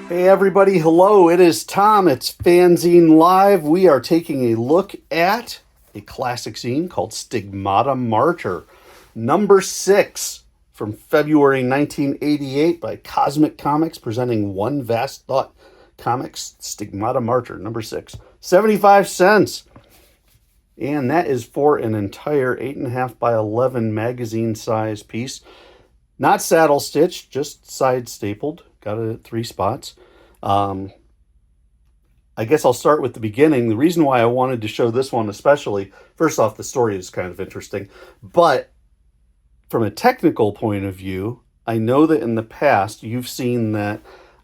Hey everybody, hello, it is Tom, it's FANzine Live. We are taking a look at a classic zine called Stigmata Martyr, number 6 from February 1988 by Cosmic Comics, presenting One Vast Thought Comics, Stigmata Martyr, number 6. 75 cents. And that is for an entire 8.5 by 11 magazine size piece. Not saddle stitched, just side stapled. Got it at 3 spots. I guess I'll start with the beginning. The reason why I wanted to show this one especially, first off, the story is kind of interesting. But from a technical point of view, I know that in the past you've seen that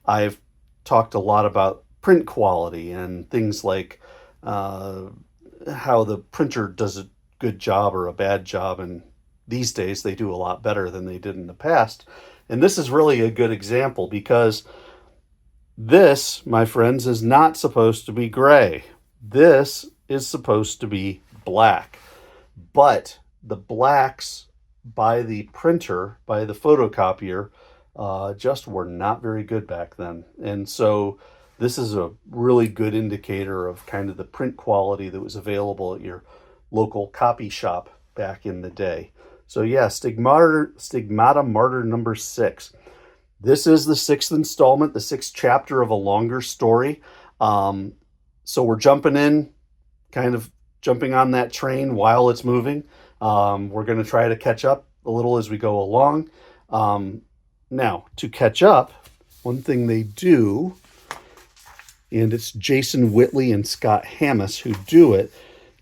I've talked a lot about print quality and things like how the printer does a good job or a bad job. And these days they do a lot better than they did in the past. And this is really a good example because this, my friends, is not supposed to be gray. This is supposed to be black. But the blacks by the printer, by the photocopier, just were not very good back then. And so this is a really good indicator of kind of the print quality that was available at your local copy shop back in the day. So yeah, Stigmata Martyr number 6. This is the 6th installment, the 6th chapter of a longer story. So we're jumping in, kind of jumping on that train while it's moving. We're going to try to catch up a little as we go along. Now, to catch up, one thing they do, and it's Jason Whitley and Scott Hammis who do it,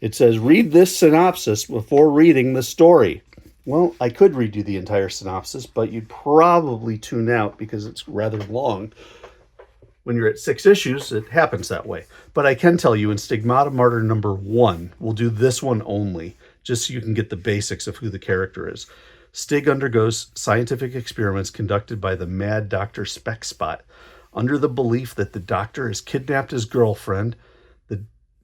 it says, read this synopsis before reading the story. Well, I could read you the entire synopsis, but you'd probably tune out because it's rather long. When you're at 6 issues, it happens that way. But I can tell you in Stigmata Martyr number 1, we'll do this one only, just so you can get the basics of who the character is. Stig undergoes scientific experiments conducted by the mad Dr. Speckspot. Under the belief that the doctor has kidnapped his girlfriend,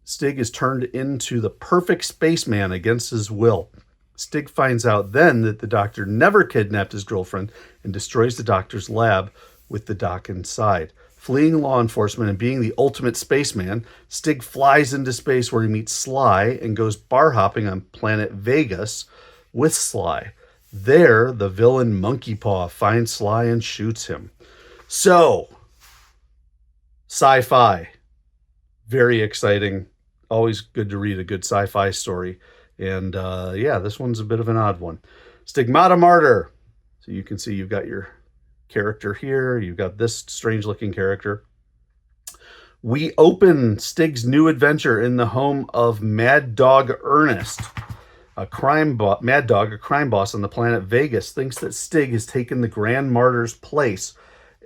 Stig is turned into the perfect spaceman against his will. Stig finds out then that the doctor never kidnapped his girlfriend and destroys the doctor's lab with the doc inside. Fleeing law enforcement and being the ultimate spaceman, Stig flies into space where he meets Sly and goes bar hopping on planet Vegas with Sly. There, the villain Monkey Paw finds Sly and shoots him. So, sci-fi. Very exciting. Always good to read a good sci-fi story. And yeah, this one's a bit of an odd one. Stigmata Martyr. So you can see you've got your character here. You've got this strange looking character. We open Stig's new adventure in the home of Mad Dog Ernest. Mad Dog, a crime boss on the planet Vegas, thinks that Stig has taken the Grand Martyr's place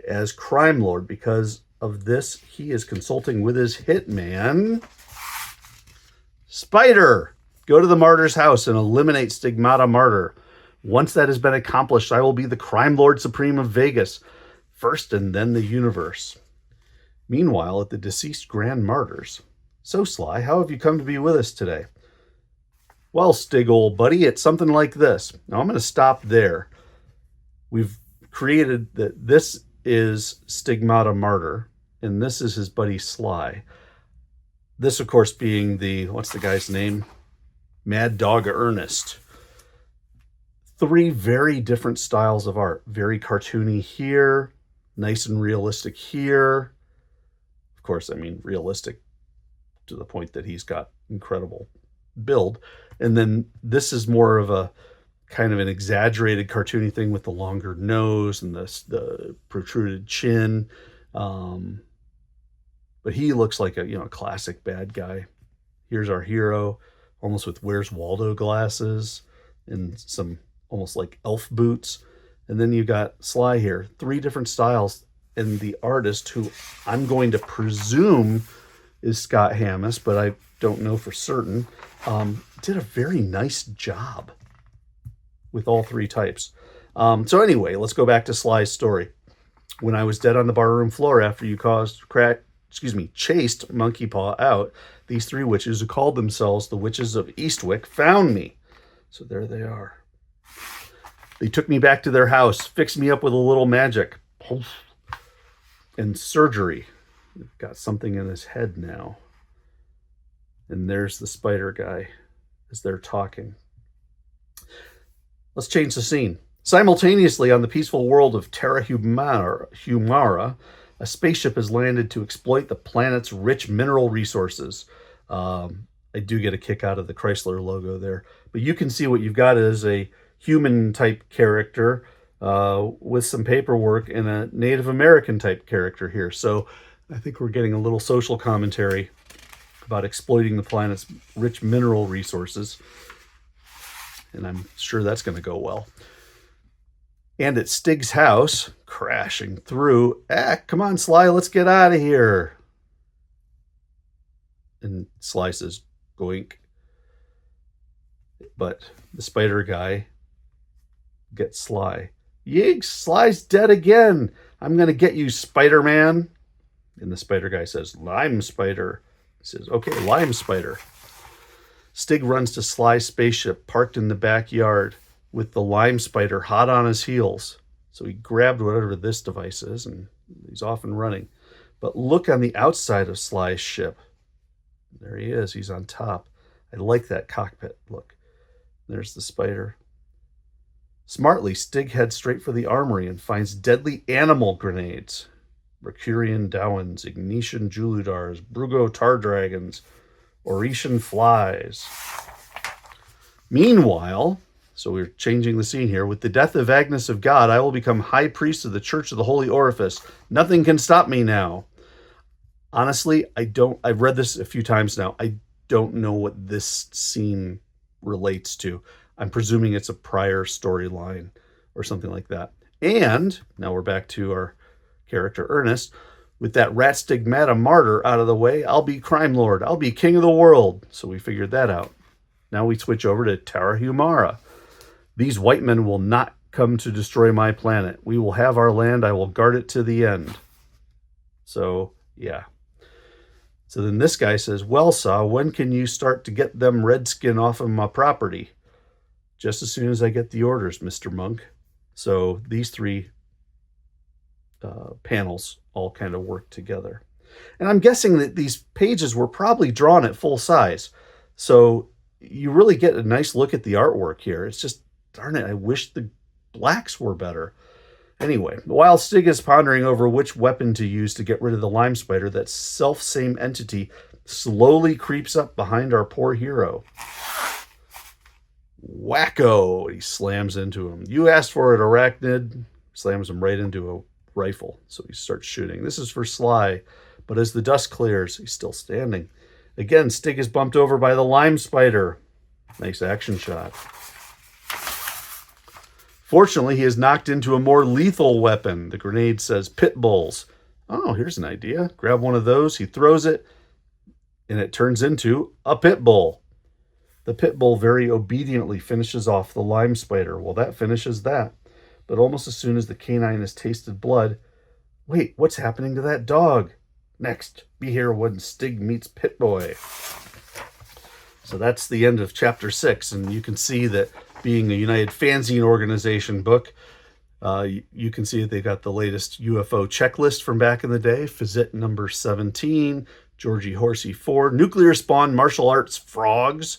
as crime lord. Because of this, he is consulting with his hitman, Spider. Go to the martyr's house and eliminate Stigmata Martyr. Once that has been accomplished, I will be the crime lord supreme of Vegas, first and then the universe. Meanwhile, at the deceased Grand Martyrs. So, Sly, how have you come to be with us today? Well, Stig, old buddy, it's something like this. Now, I'm going to stop there. We've created that this is Stigmata Martyr, and this is his buddy Sly. This, of course, being the, what's the guy's name? Mad Dog Ernest. 3 very different styles of art. Very cartoony here, nice and realistic here. Of course, I mean realistic to the point that he's got incredible build. And then this is more of a kind of an exaggerated cartoony thing with the longer nose and the protruded chin. But he looks like a classic bad guy. Here's our hero, almost with Where's Waldo glasses and some almost like elf boots. And then you got Sly here. 3 different styles. And the artist, who I'm going to presume is Scott Hammis, but I don't know for certain, did a very nice job with all 3 types. So anyway, let's go back to Sly's story. When I was dead on the barroom floor after you chased Monkey Paw out, these 3 witches who called themselves the Witches of Eastwick found me. So there they are. They took me back to their house, fixed me up with a little magic. and surgery. We've got something in his head now. And there's the spider guy as they're talking. Let's change the scene. Simultaneously, on the peaceful world of Terra Humara, a spaceship has landed to exploit the planet's rich mineral resources. I do get a kick out of the Chrysler logo there. But you can see what you've got is a human-type character with some paperwork and a Native American-type character here. So I think we're getting a little social commentary about exploiting the planet's rich mineral resources. And I'm sure that's going to go well. And at Stig's house, crashing through. Come on, Sly, let's get out of here. And Sly says, goink. But the spider guy gets Sly. Yeeks, Sly's dead again. I'm going to get you, Spider-Man. And the spider guy says, Lime Spider. He says, okay, Lime Spider. Stig runs to Sly's spaceship parked in the backyard with the Lime Spider hot on his heels. So he grabbed whatever this device is and he's off and running. But look on the outside of Sly's ship. There he is. He's on top. I like that cockpit look. There's the spider. Smartly, Stig heads straight for the armory and finds deadly animal grenades. Mercurian Dowins, Ignatian Juludars, Brugo Tar Dragons, Oretian Flies. Meanwhile, so we're changing the scene here. With the death of Agnes of God, I will become high priest of the Church of the Holy Orifice. Nothing can stop me now. Honestly, I've read this a few times now. I don't know what this scene relates to. I'm presuming it's a prior storyline or something like that. And now we're back to our character Ernest. With that rat Stigmata Martyr out of the way, I'll be crime lord. I'll be king of the world. So we figured that out. Now we switch over to Terra Humara. These white men will not come to destroy my planet. We will have our land. I will guard it to the end. So, yeah. So then this guy says, well, Saw, when can you start to get them redskin off of my property? Just as soon as I get the orders, Mr. Monk. So these three panels all kind of work together. And I'm guessing that these pages were probably drawn at full size. So you really get a nice look at the artwork here. It's just, darn it, I wish the blacks were better. Anyway, while Stig is pondering over which weapon to use to get rid of the Lime Spider, that self-same entity slowly creeps up behind our poor hero. Wacko! He slams into him. You asked for it, arachnid. Slams him right into a rifle. So he starts shooting. This is for Sly. But as the dust clears, he's still standing. Again, Stig is bumped over by the Lime Spider. Nice action shot. Fortunately, he is knocked into a more lethal weapon. The grenade says pit bulls. Oh, here's an idea. Grab one of those. He throws it, and it turns into a pit bull. The pit bull very obediently finishes off the Lime Spider. Well, that finishes that. But almost as soon as the canine has tasted blood, wait, what's happening to that dog? Next, be here when Stig meets Pit Boy. So that's the end of chapter 6, and you can see that being a United Fanzine organization book, you can see that they got the latest UFO checklist from back in the day, Fizit number 17, Georgie Horsey 4, Nuclear Spawn, Martial Arts, Frogs.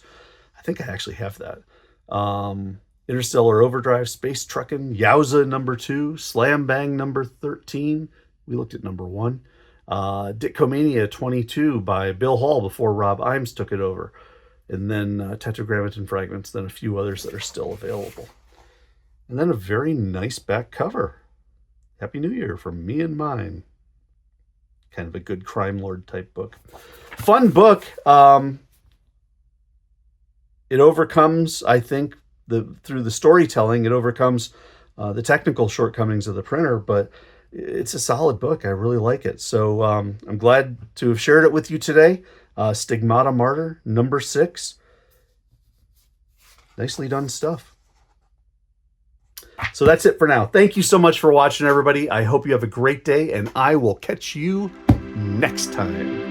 I think I actually have that. Interstellar Overdrive, Space Truckin', Yowza number 2, Slam Bang number 13. We looked at number 1. Ditkomania 22 by Bill Hall before Rob Imes took it over. And then Tetragrammaton Fragments, then a few others that are still available. And then a very nice back cover. Happy New Year from me and mine. Kind of a good crime lord type book. Fun book. It overcomes, I think, through the storytelling, it overcomes the technical shortcomings of the printer, but it's a solid book. I really like it. So I'm glad to have shared it with you today. Stigmata Martyr, number 6. Nicely done stuff. So that's it for now. Thank you so much for watching, everybody. I hope you have a great day, and I will catch you next time.